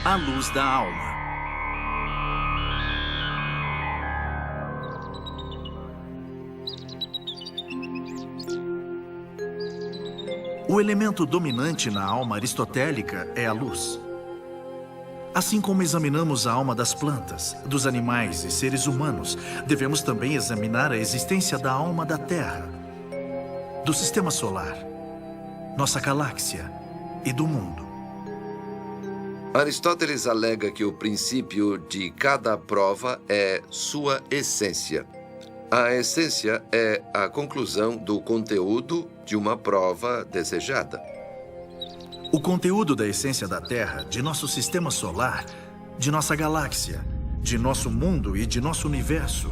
a luz da alma. O elemento dominante na alma aristotélica é a luz. Assim como examinamos a alma das plantas, dos animais e seres humanos, devemos também examinar a existência da alma da Terra, do Sistema Solar, nossa galáxia e do mundo. Aristóteles alega que o princípio de cada prova é sua essência. A essência é a conclusão do conteúdo de uma prova desejada. O conteúdo da essência da Terra, de nosso sistema solar, de nossa galáxia, de nosso mundo e de nosso universo,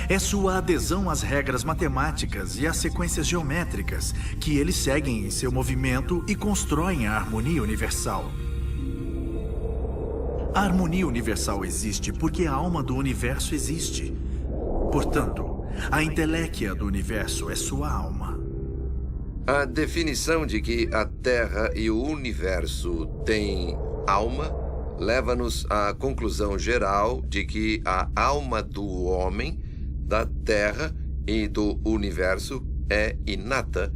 é sua adesão às regras matemáticas e às sequências geométricas que eles seguem em seu movimento e constroem a harmonia universal. A harmonia universal existe porque a alma do universo existe. Portanto, a inteléquia do universo é sua alma. A definição de que a Terra e o universo têm alma leva-nos à conclusão geral de que a alma do homem, da Terra e do universo é inata,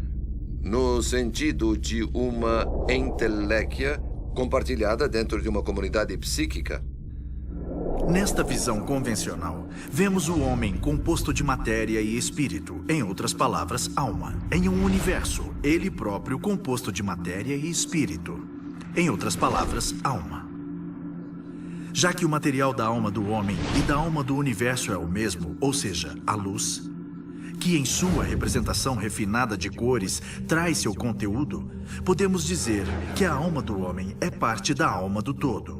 no sentido de uma inteléquia compartilhada dentro de uma comunidade psíquica. Nesta visão convencional, vemos o homem composto de matéria e espírito, em outras palavras, alma, em um universo, ele próprio composto de matéria e espírito, em outras palavras, alma. Já que o material da alma do homem e da alma do universo é o mesmo, ou seja, a luz, que em sua representação refinada de cores traz seu conteúdo, podemos dizer que a alma do homem é parte da alma do todo,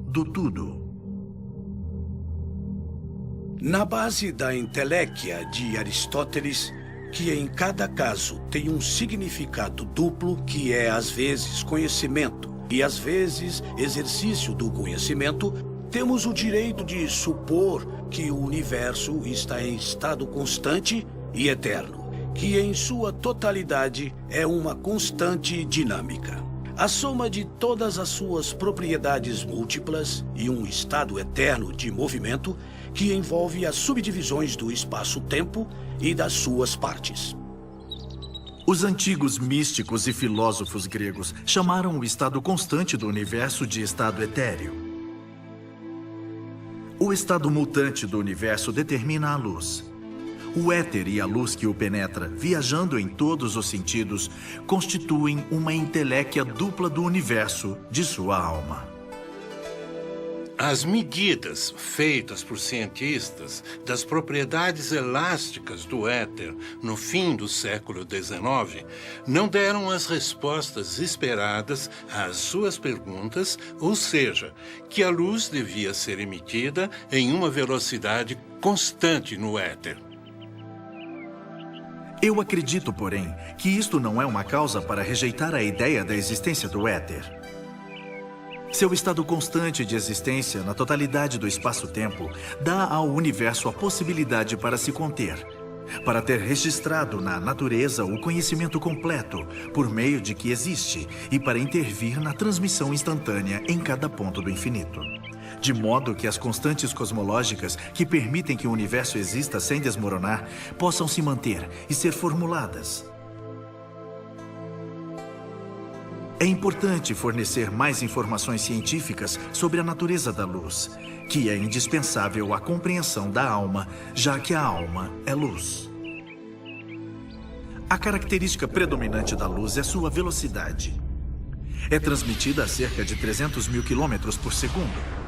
do tudo. Na base da inteléquia de Aristóteles, que em cada caso tem um significado duplo, que é às vezes conhecimento e às vezes exercício do conhecimento, temos o direito de supor que o universo está em estado constante e eterno, que em sua totalidade é uma constante dinâmica. A soma de todas as suas propriedades múltiplas e um estado eterno de movimento que envolve as subdivisões do espaço-tempo e das suas partes. Os antigos místicos e filósofos gregos chamaram o estado constante do universo de estado etéreo. O estado mutante do universo determina a luz. O éter e a luz que o penetra, viajando em todos os sentidos, constituem uma inteléquia dupla do universo de sua alma. As medidas feitas por cientistas das propriedades elásticas do éter no fim do século XIX não deram as respostas esperadas às suas perguntas, ou seja, que a luz devia ser emitida em uma velocidade constante no éter. Eu acredito, porém, que isto não é uma causa para rejeitar a ideia da existência do éter. Seu estado constante de existência na totalidade do espaço-tempo dá ao universo a possibilidade para se conter, para ter registrado na natureza o conhecimento completo, por meio de que existe, e para intervir na transmissão instantânea em cada ponto do infinito. De modo que as constantes cosmológicas que permitem que o universo exista sem desmoronar possam se manter e ser formuladas. É importante fornecer mais informações científicas sobre a natureza da luz, que é indispensável à compreensão da alma, já que a alma é luz. A característica predominante da luz é sua velocidade. É transmitida a cerca de 300 mil quilômetros por segundo.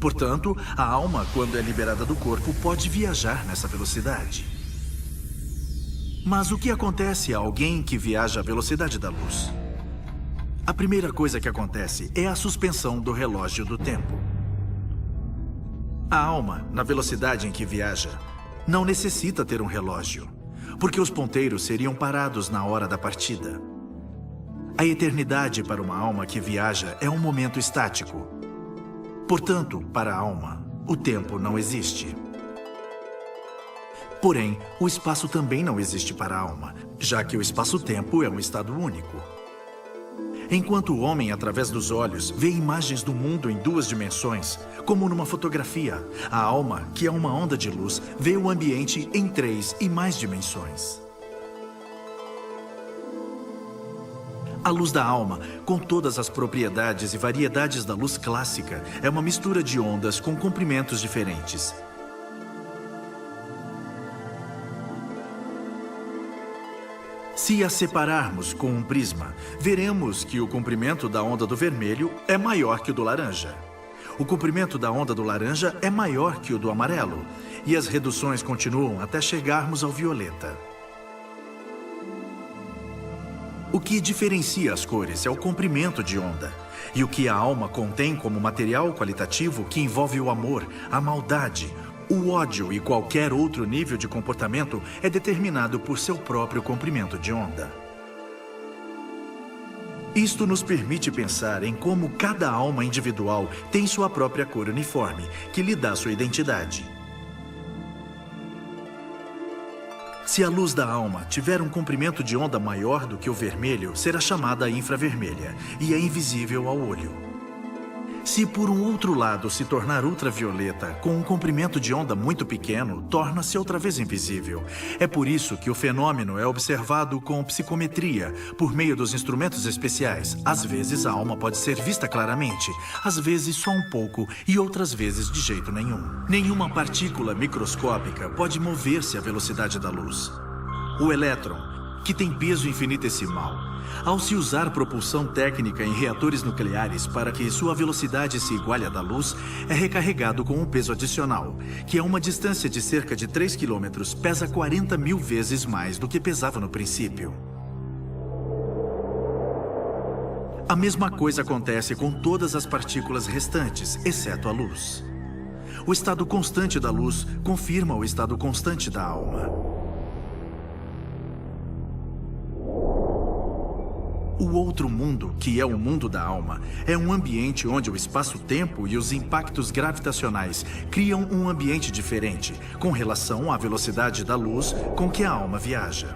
Portanto, a alma, quando é liberada do corpo, pode viajar nessa velocidade. Mas o que acontece a alguém que viaja à velocidade da luz? A primeira coisa que acontece é a suspensão do relógio do tempo. A alma, na velocidade em que viaja, não necessita ter um relógio, porque os ponteiros seriam parados na hora da partida. A eternidade para uma alma que viaja é um momento estático. Portanto, para a alma, o tempo não existe. Porém, o espaço também não existe para a alma, já que o espaço-tempo é um estado único. Enquanto o homem, através dos olhos, vê imagens do mundo em 2 dimensões, como numa fotografia, a alma, que é uma onda de luz, vê o ambiente em 3 e mais dimensões. A luz da alma, com todas as propriedades e variedades da luz clássica, é uma mistura de ondas com comprimentos diferentes. Se a separarmos com um prisma, veremos que o comprimento da onda do vermelho é maior que o do laranja. O comprimento da onda do laranja é maior que o do amarelo, e as reduções continuam até chegarmos ao violeta. O que diferencia as cores é o comprimento de onda, e o que a alma contém como material qualitativo que envolve o amor, a maldade, o ódio e qualquer outro nível de comportamento é determinado por seu próprio comprimento de onda. Isto nos permite pensar em como cada alma individual tem sua própria cor uniforme, que lhe dá sua identidade. Se a luz da alma tiver um comprimento de onda maior do que o vermelho, será chamada infravermelha e é invisível ao olho. Se por um outro lado se tornar ultravioleta, com um comprimento de onda muito pequeno, torna-se outra vez invisível. É por isso que o fenômeno é observado com psicometria, por meio dos instrumentos especiais. Às vezes a alma pode ser vista claramente, às vezes só um pouco e outras vezes de jeito nenhum. Nenhuma partícula microscópica pode mover-se à velocidade da luz. O elétron, que tem peso infinitesimal, ao se usar propulsão técnica em reatores nucleares para que sua velocidade se iguale à da luz, é recarregado com um peso adicional, que a uma distância de cerca de 3 km pesa 40.000 vezes mais do que pesava no princípio. A mesma coisa acontece com todas as partículas restantes, exceto a luz. O estado constante da luz confirma o estado constante da alma. O outro mundo, que é o mundo da alma, é um ambiente onde o espaço-tempo e os impactos gravitacionais criam um ambiente diferente, com relação à velocidade da luz com que a alma viaja.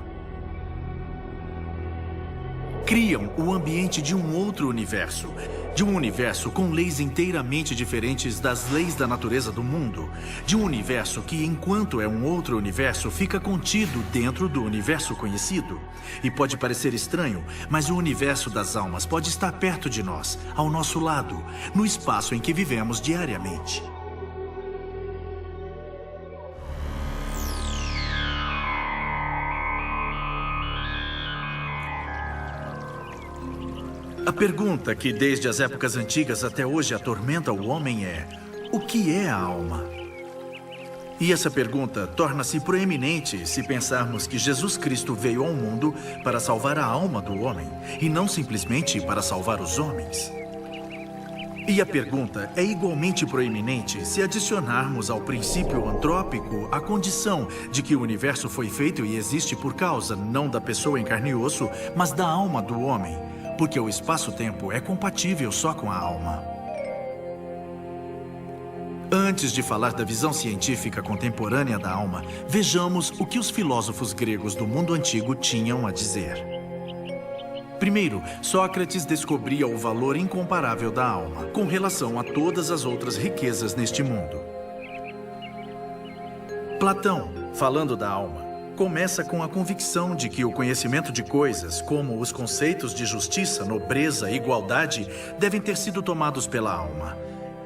Criam o ambiente de um outro universo, de um universo com leis inteiramente diferentes das leis da natureza do mundo, de um universo que, enquanto é um outro universo, fica contido dentro do universo conhecido. E pode parecer estranho, mas o universo das almas pode estar perto de nós, ao nosso lado, no espaço em que vivemos diariamente. A pergunta que desde as épocas antigas até hoje atormenta o homem é: o que é a alma? E essa pergunta torna-se proeminente se pensarmos que Jesus Cristo veio ao mundo para salvar a alma do homem, e não simplesmente para salvar os homens. E a pergunta é igualmente proeminente se adicionarmos ao princípio antrópico a condição de que o universo foi feito e existe por causa não da pessoa em carne e osso, mas da alma do homem, porque o espaço-tempo é compatível só com a alma. Antes de falar da visão científica contemporânea da alma, vejamos o que os filósofos gregos do mundo antigo tinham a dizer. Primeiro, Sócrates descobria o valor incomparável da alma, com relação a todas as outras riquezas neste mundo. Platão, falando da alma, começa com a convicção de que o conhecimento de coisas, como os conceitos de justiça, nobreza e igualdade, devem ter sido tomados pela alma,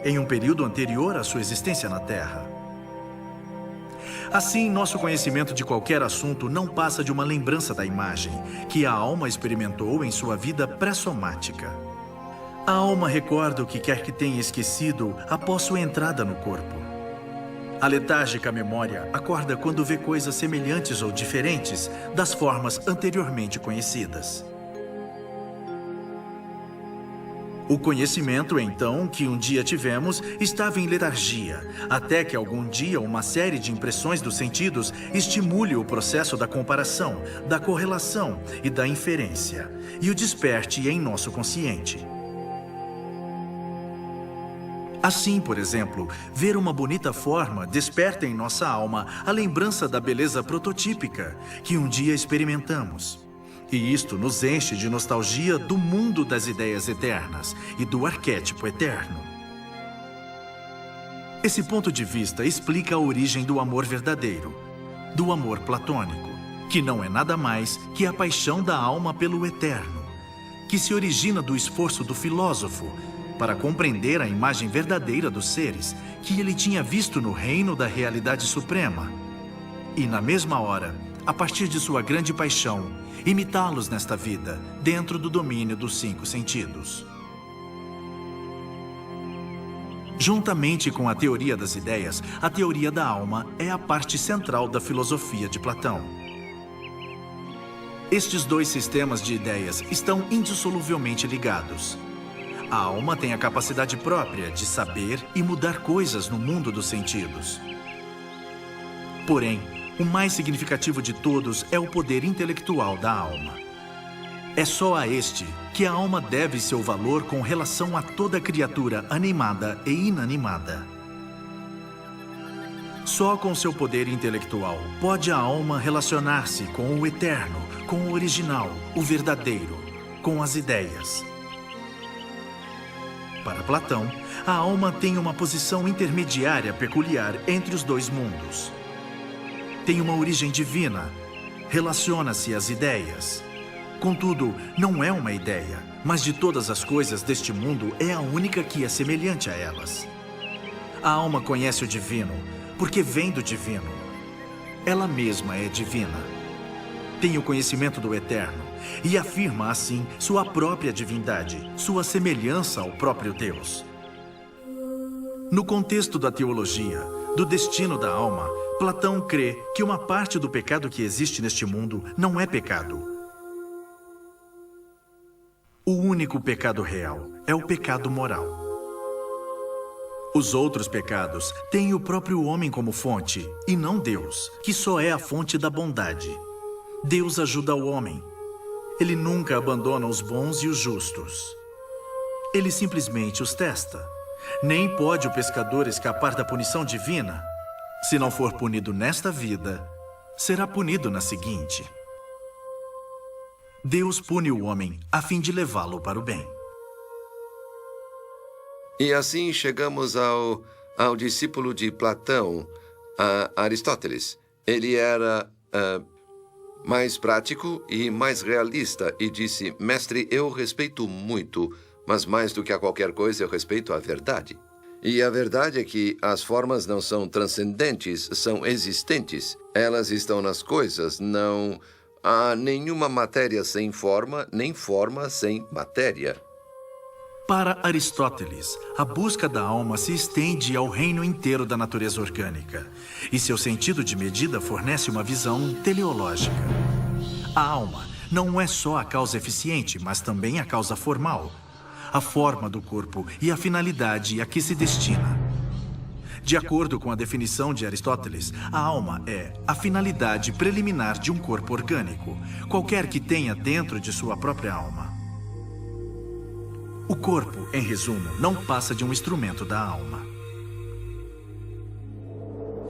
em um período anterior à sua existência na Terra. Assim, nosso conhecimento de qualquer assunto não passa de uma lembrança da imagem que a alma experimentou em sua vida pré-somática. A alma recorda o que quer que tenha esquecido após sua entrada no corpo. A letárgica memória acorda quando vê coisas semelhantes ou diferentes das formas anteriormente conhecidas. O conhecimento, então, que um dia tivemos, estava em letargia, até que algum dia uma série de impressões dos sentidos estimule o processo da comparação, da correlação e da inferência, e o desperte em nosso consciente. Assim, por exemplo, ver uma bonita forma desperta em nossa alma a lembrança da beleza prototípica que um dia experimentamos. E isto nos enche de nostalgia do mundo das ideias eternas e do arquétipo eterno. Esse ponto de vista explica a origem do amor verdadeiro, do amor platônico, que não é nada mais que a paixão da alma pelo eterno, que se origina do esforço do filósofo para compreender a imagem verdadeira dos seres que ele tinha visto no reino da realidade suprema. E, na mesma hora, a partir de sua grande paixão, imitá-los nesta vida, dentro do domínio dos 5 sentidos. Juntamente com a teoria das ideias, a teoria da alma é a parte central da filosofia de Platão. Estes 2 sistemas de ideias estão indissoluvelmente ligados. A alma tem a capacidade própria de saber e mudar coisas no mundo dos sentidos. Porém, o mais significativo de todos é o poder intelectual da alma. É só a este que a alma deve seu valor com relação a toda criatura animada e inanimada. Só com seu poder intelectual pode a alma relacionar-se com o eterno, com o original, o verdadeiro, com as ideias. Para Platão, a alma tem uma posição intermediária peculiar entre os 2 mundos. Tem uma origem divina, relaciona-se às ideias. Contudo, não é uma ideia, mas de todas as coisas deste mundo é a única que é semelhante a elas. A alma conhece o divino, porque vem do divino. Ela mesma é divina. Tem o conhecimento do eterno e afirma, assim, sua própria divindade, sua semelhança ao próprio Deus. No contexto da teologia, do destino da alma, Platão crê que uma parte do pecado que existe neste mundo não é pecado. O único pecado real é o pecado moral. Os outros pecados têm o próprio homem como fonte, e não Deus, que só é a fonte da bondade. Deus ajuda o homem. Ele nunca abandona os bons e os justos. Ele simplesmente os testa. Nem pode o pescador escapar da punição divina. Se não for punido nesta vida, será punido na seguinte. Deus pune o homem a fim de levá-lo para o bem. E assim chegamos ao discípulo de Platão, Aristóteles. Ele era mais prático e mais realista e disse: mestre, eu respeito muito, mas mais do que a qualquer coisa eu respeito a verdade. E a verdade é que as formas não são transcendentes, são existentes. Elas estão nas coisas, não há nenhuma matéria sem forma, nem forma sem matéria. Para Aristóteles, a busca da alma se estende ao reino inteiro da natureza orgânica, e seu sentido de medida fornece uma visão teleológica. A alma não é só a causa eficiente, mas também a causa formal, a forma do corpo e a finalidade a que se destina. De acordo com a definição de Aristóteles, a alma é a finalidade preliminar de um corpo orgânico, qualquer que tenha dentro de sua própria alma. O corpo, em resumo, não passa de um instrumento da alma.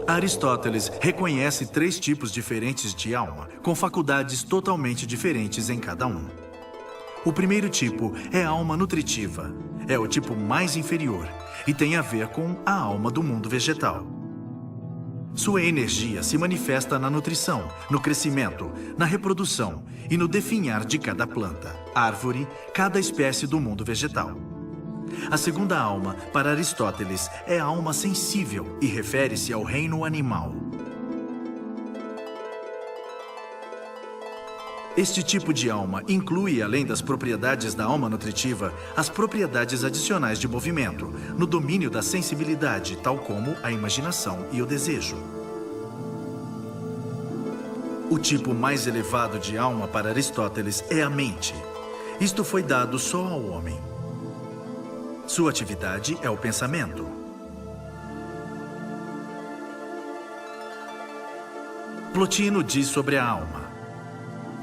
Aristóteles reconhece 3 tipos diferentes de alma, com faculdades totalmente diferentes em cada um. O primeiro tipo é a alma nutritiva. É o tipo mais inferior e tem a ver com a alma do mundo vegetal. Sua energia se manifesta na nutrição, no crescimento, na reprodução e no definhar de cada planta, árvore, cada espécie do mundo vegetal. A segunda alma, para Aristóteles, é a alma sensível e refere-se ao reino animal. Este tipo de alma inclui, além das propriedades da alma nutritiva, as propriedades adicionais de movimento, no domínio da sensibilidade, tal como a imaginação e o desejo. O tipo mais elevado de alma para Aristóteles é a mente. Isto foi dado só ao homem. Sua atividade é o pensamento. Plotino diz sobre a alma: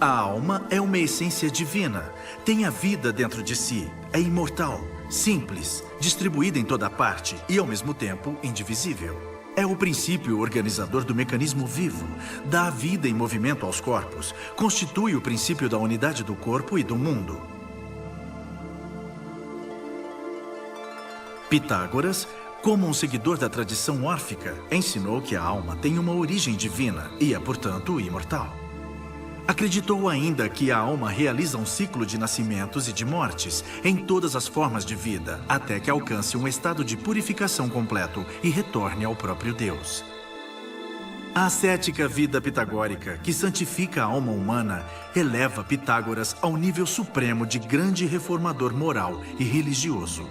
a alma é uma essência divina, tem a vida dentro de si, é imortal, simples, distribuída em toda parte e, ao mesmo tempo, indivisível. É o princípio organizador do mecanismo vivo, dá vida e movimento aos corpos, constitui o princípio da unidade do corpo e do mundo. Pitágoras, como um seguidor da tradição órfica, ensinou que a alma tem uma origem divina e é, portanto, imortal. Acreditou ainda que a alma realiza um ciclo de nascimentos e de mortes em todas as formas de vida, até que alcance um estado de purificação completo e retorne ao próprio Deus. A ascética vida pitagórica, que santifica a alma humana, eleva Pitágoras ao nível supremo de grande reformador moral e religioso.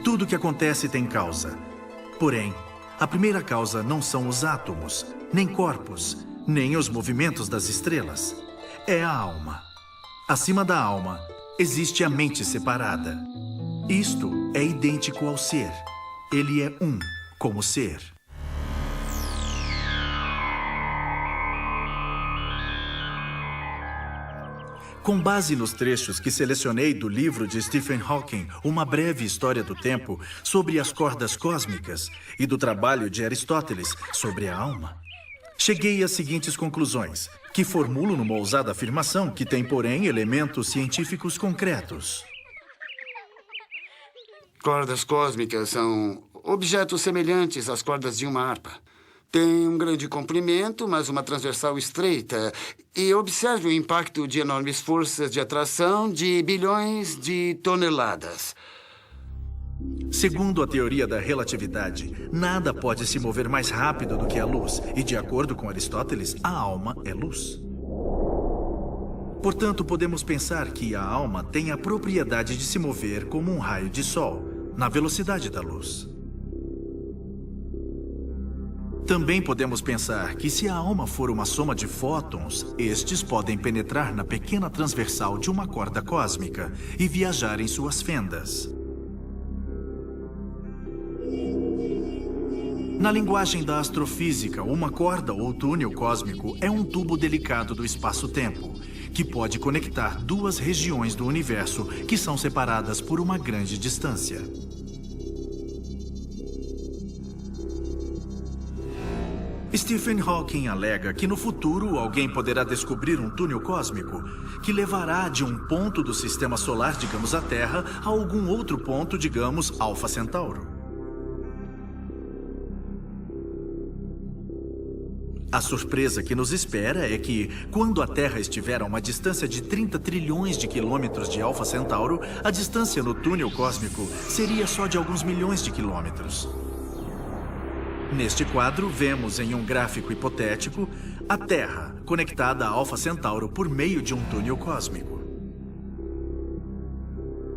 Tudo que acontece tem causa. Porém, a primeira causa não são os átomos, nem corpos, nem os movimentos das estrelas. É a alma. Acima da alma, existe a mente separada. Isto é idêntico ao ser. Ele é um como ser. Com base nos trechos que selecionei do livro de Stephen Hawking, Uma Breve História do Tempo, sobre as cordas cósmicas, e do trabalho de Aristóteles sobre a alma, cheguei às seguintes conclusões, que formulo numa ousada afirmação que tem, porém, elementos científicos concretos. Cordas cósmicas são objetos semelhantes às cordas de uma harpa. Tem um grande comprimento, mas uma transversal estreita. E observe o impacto de enormes forças de atração de bilhões de toneladas. Segundo a teoria da relatividade, nada pode se mover mais rápido do que a luz. E, de acordo com Aristóteles, a alma é luz. Portanto, podemos pensar que a alma tem a propriedade de se mover como um raio de sol, na velocidade da luz. Também podemos pensar que se a alma for uma soma de fótons, estes podem penetrar na pequena transversal de uma corda cósmica e viajar em suas fendas. Na linguagem da astrofísica, uma corda ou túnel cósmico é um tubo delicado do espaço-tempo, que pode conectar duas regiões do universo que são separadas por uma grande distância. Stephen Hawking alega que no futuro alguém poderá descobrir um túnel cósmico que levará de um ponto do sistema solar, digamos a Terra, a algum outro ponto, digamos, Alfa Centauro. A surpresa que nos espera é que, quando a Terra estiver a uma distância de 30 trilhões de quilômetros de Alfa Centauro, a distância no túnel cósmico seria só de alguns milhões de quilômetros. Neste quadro, vemos em um gráfico hipotético a Terra conectada a Alfa Centauro por meio de um túnel cósmico.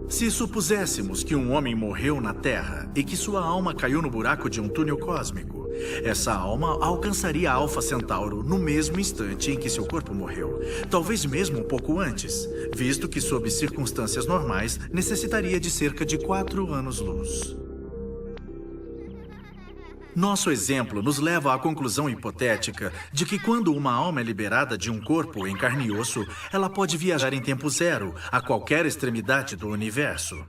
Se supuséssemos que um homem morreu na Terra e que sua alma caiu no buraco de um túnel cósmico, essa alma alcançaria a Alfa Centauro no mesmo instante em que seu corpo morreu, talvez mesmo um pouco antes, visto que, sob circunstâncias normais, necessitaria de cerca de 4 anos-luz. Nosso exemplo nos leva à conclusão hipotética de que quando uma alma é liberada de um corpo em carne e osso, ela pode viajar em tempo zero a qualquer extremidade do universo.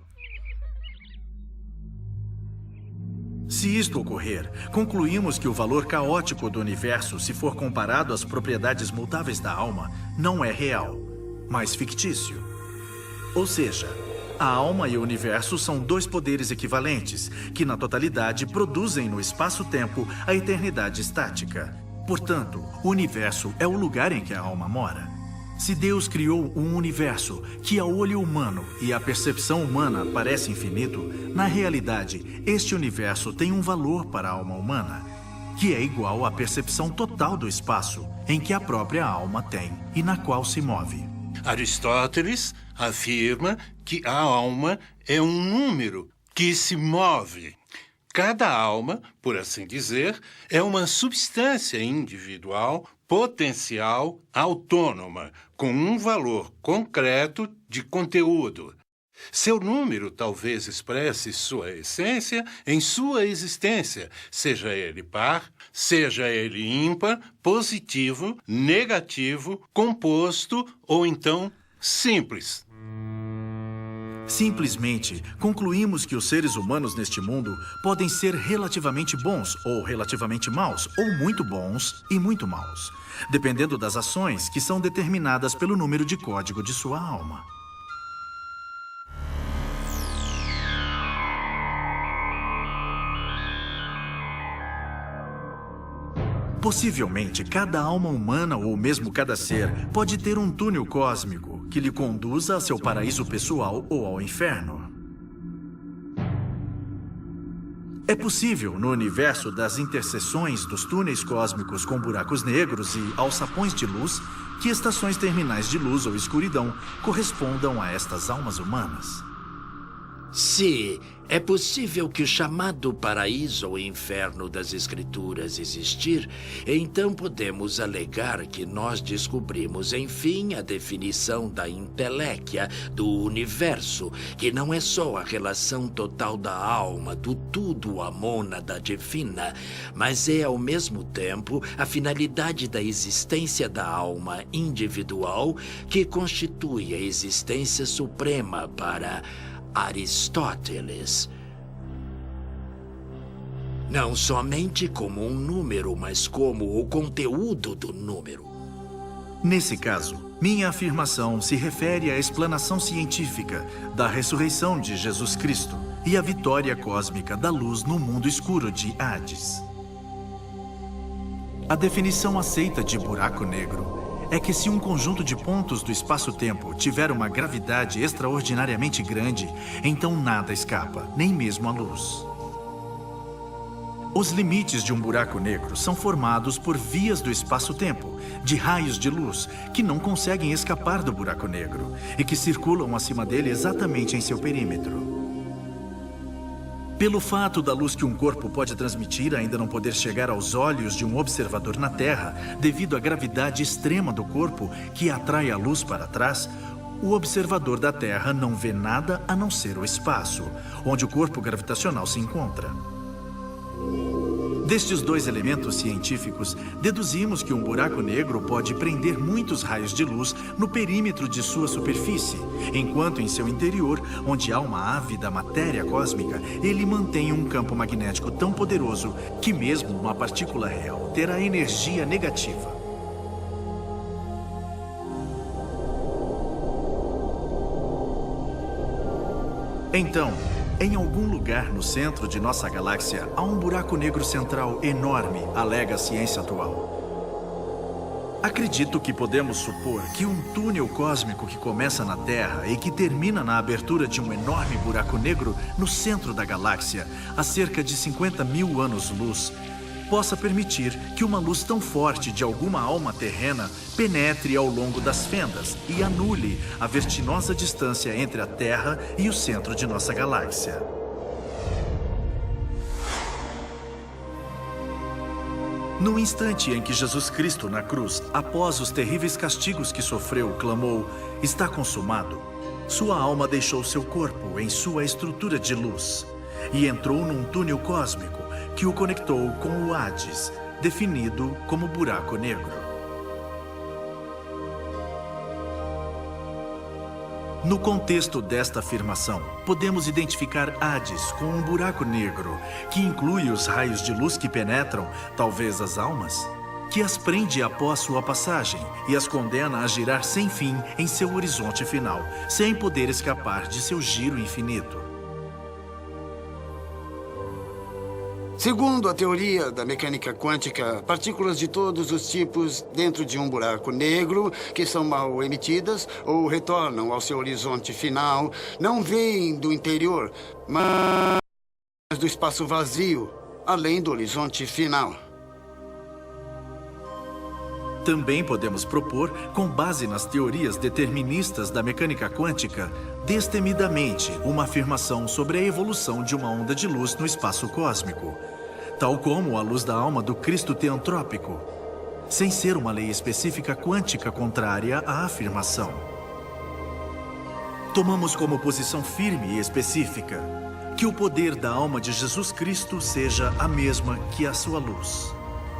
Se isto ocorrer, concluímos que o valor caótico do universo, se for comparado às propriedades mutáveis da alma, não é real, mas fictício. Ou seja, a alma e o universo são dois poderes equivalentes, que na totalidade produzem no espaço-tempo a eternidade estática. Portanto, o universo é o lugar em que a alma mora. Se Deus criou um universo que ao olho humano e à percepção humana parece infinito, na realidade, este universo tem um valor para a alma humana, que é igual à percepção total do espaço em que a própria alma tem e na qual se move. Aristóteles afirma que a alma é um número que se move. Cada alma, por assim dizer, é uma substância individual, potencial, autônoma, com um valor concreto de conteúdo. Seu número talvez expresse sua essência em sua existência, seja ele par, seja ele ímpar, positivo, negativo, composto ou então simples. Simplesmente concluímos que os seres humanos neste mundo podem ser relativamente bons ou relativamente maus, ou muito bons e muito maus, dependendo das ações que são determinadas pelo número de código de sua alma. Possivelmente, cada alma humana ou mesmo cada ser pode ter um túnel cósmico que lhe conduza a seu paraíso pessoal ou ao inferno. É possível, no universo das interseções dos túneis cósmicos com buracos negros e alçapões de luz, que estações terminais de luz ou escuridão correspondam a estas almas humanas. Se é possível que o chamado paraíso ou inferno das Escrituras existir, então podemos alegar que nós descobrimos, enfim, a definição da inteléquia do universo, que não é só a relação total da alma, do tudo a mônada divina, mas é, ao mesmo tempo, a finalidade da existência da alma individual, que constitui a existência suprema para Aristóteles. Não somente como um número, mas como o conteúdo do número. Nesse caso, minha afirmação se refere à explanação científica da ressurreição de Jesus Cristo e à vitória cósmica da luz no mundo escuro de Hades. A definição aceita de buraco negro é que se um conjunto de pontos do espaço-tempo tiver uma gravidade extraordinariamente grande, então nada escapa, nem mesmo a luz. Os limites de um buraco negro são formados por vias do espaço-tempo, de raios de luz, que não conseguem escapar do buraco negro e que circulam acima dele exatamente em seu perímetro. Pelo fato da luz que um corpo pode transmitir ainda não poder chegar aos olhos de um observador na Terra, devido à gravidade extrema do corpo que atrai a luz para trás, o observador da Terra não vê nada a não ser o espaço, onde o corpo gravitacional se encontra. Destes dois elementos científicos, deduzimos que um buraco negro pode prender muitos raios de luz no perímetro de sua superfície, enquanto em seu interior, onde há uma ávida matéria cósmica, ele mantém um campo magnético tão poderoso que mesmo uma partícula real terá energia negativa. Então, em algum lugar no centro de nossa galáxia, há um buraco negro central enorme, alega a ciência atual. Acredito que podemos supor que um túnel cósmico que começa na Terra e que termina na abertura de um enorme buraco negro no centro da galáxia, a cerca de 50 mil anos-luz, possa permitir que uma luz tão forte de alguma alma terrena penetre ao longo das fendas e anule a vertiginosa distância entre a Terra e o centro de nossa galáxia. No instante em que Jesus Cristo na cruz, após os terríveis castigos que sofreu, clamou, "Está consumado", sua alma deixou seu corpo em sua estrutura de luz e entrou num túnel cósmico que o conectou com o Hades, definido como buraco negro. No contexto desta afirmação, podemos identificar Hades com um buraco negro, que inclui os raios de luz que penetram, talvez as almas, que as prende após sua passagem e as condena a girar sem fim em seu horizonte final, sem poder escapar de seu giro infinito. Segundo a teoria da mecânica quântica, partículas de todos os tipos dentro de um buraco negro, que são mal emitidas ou retornam ao seu horizonte final, não vêm do interior, mas do espaço vazio, além do horizonte final. Também podemos propor, com base nas teorias deterministas da mecânica quântica, destemidamente uma afirmação sobre a evolução de uma onda de luz no espaço cósmico, tal como a luz da alma do Cristo teantrópico, sem ser uma lei específica quântica contrária à afirmação. Tomamos como posição firme e específica que o poder da alma de Jesus Cristo seja a mesma que a sua luz.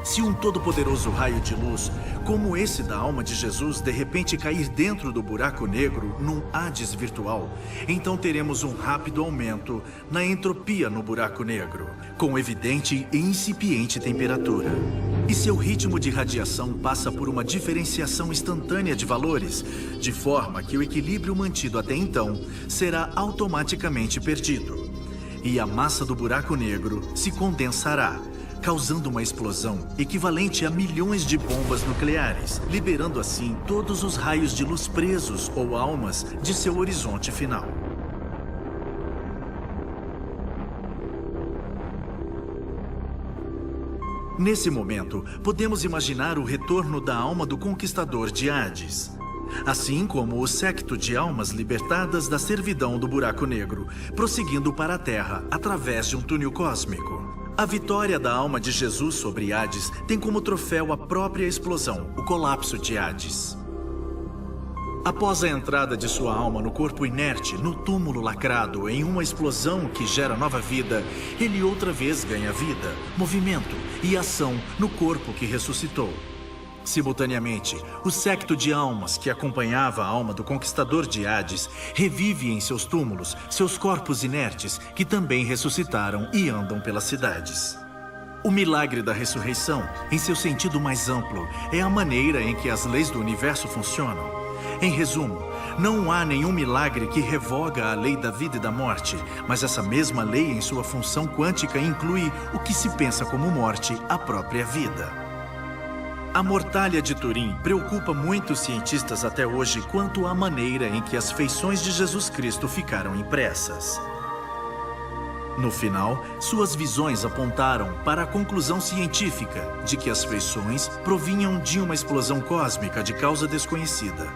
Se um todo-poderoso raio de luz, como esse da alma de Jesus, de repente cair dentro do buraco negro, num Hades virtual, então teremos um rápido aumento na entropia no buraco negro, com evidente e incipiente temperatura. E seu ritmo de radiação passa por uma diferenciação instantânea de valores, de forma que o equilíbrio mantido até então será automaticamente perdido. E a massa do buraco negro se condensará, causando uma explosão equivalente a milhões de bombas nucleares, liberando assim todos os raios de luz presos ou almas de seu horizonte final. Nesse momento, podemos imaginar o retorno da alma do conquistador de Hades, assim como o séquito de almas libertadas da servidão do buraco negro, prosseguindo para a Terra através de um túnel cósmico. A vitória da alma de Jesus sobre Hades tem como troféu a própria explosão, o colapso de Hades. Após a entrada de sua alma no corpo inerte, no túmulo lacrado, em uma explosão que gera nova vida, ele outra vez ganha vida, movimento e ação no corpo que ressuscitou. Simultaneamente, o séquito de almas que acompanhava a alma do conquistador de Hades revive em seus túmulos seus corpos inertes que também ressuscitaram e andam pelas cidades. O milagre da ressurreição, em seu sentido mais amplo, é a maneira em que as leis do universo funcionam. Em resumo, não há nenhum milagre que revoga a lei da vida e da morte, mas essa mesma lei, em sua função quântica, inclui o que se pensa como morte, a própria vida. A mortalha de Turim preocupa muitos cientistas até hoje quanto à maneira em que as feições de Jesus Cristo ficaram impressas. No final, suas visões apontaram para a conclusão científica de que as feições provinham de uma explosão cósmica de causa desconhecida.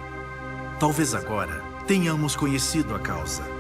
Talvez agora tenhamos conhecido a causa.